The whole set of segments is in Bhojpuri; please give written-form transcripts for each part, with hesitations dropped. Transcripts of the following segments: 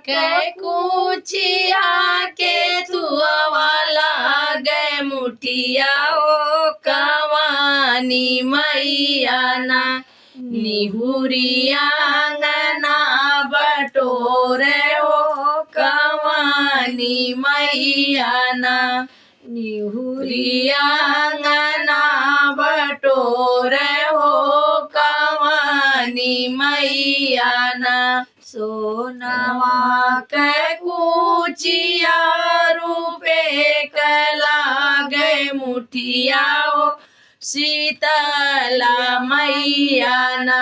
कै कुचिया के तुआवाला गए मुठिया ओ कवानी मैया ना निहुरिया अंगना बटोरे ओ कवानी मैया ना निहुरिया अंगना बटोरे हो कवानी मैया ना सोनवा के कुचिया रूपे कला गए मुठिया ओ शीतला मैया ना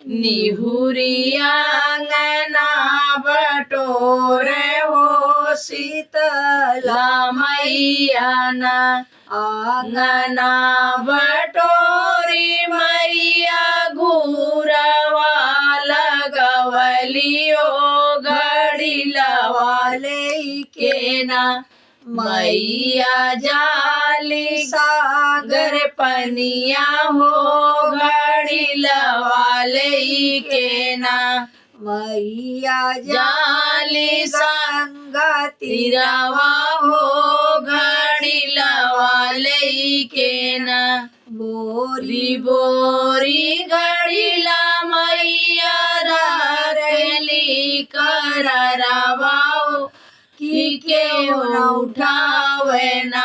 निहुरिया अंगना बटोरे हो शीतला मैया ना आंगना बटोरी मैया घूरवा लगवलियो घड़ी लवाले के ना मैया जाली सागर पनिया हो घड़ी लवाले के ना मैया जाली संगति रवा हो घड़ी लवाले के ना बोरी बोरी घड़ी ला मैया रली कर रवाओ कि क्यों न उठावे ना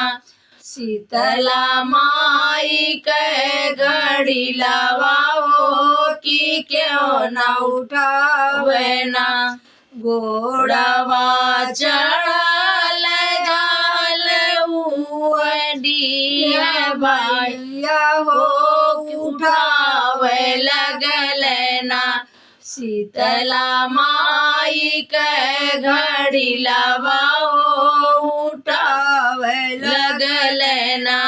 शीतला माई के घड़ी लवाओ कि क्यों न उठावे ना घोड़वा चढ़ल गाल उडिया भैया हो उठावे लगल ना शीतला माई के घड़ी लवाओ उठावे लगल ना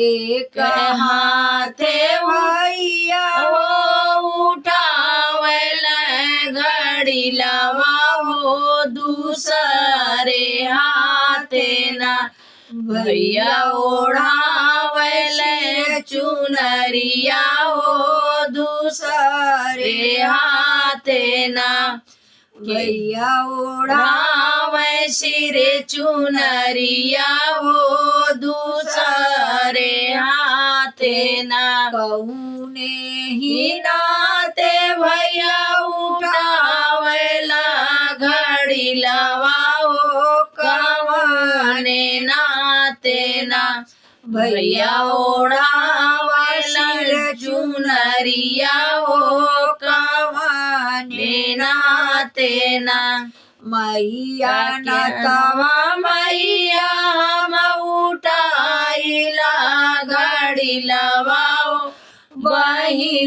एक हाथे भैया हो उठावे घड़ी लवाओ दूसरे हाथे ना भैया ओढ़ावे चुनरिया हो दूसरे हाथे ना भैया ओढ़ावे सिरे चुनरिया हो दूसरे हाथे ना कौने ही नाते भैया उठावेला घड़ी लवाओ कवाने नाते ना भैया ओढ़ावेला चुनरिया हो कवाने नाते ना मैया नतवा मैया हम उठाइला घड़ी लवाओ बहिनी।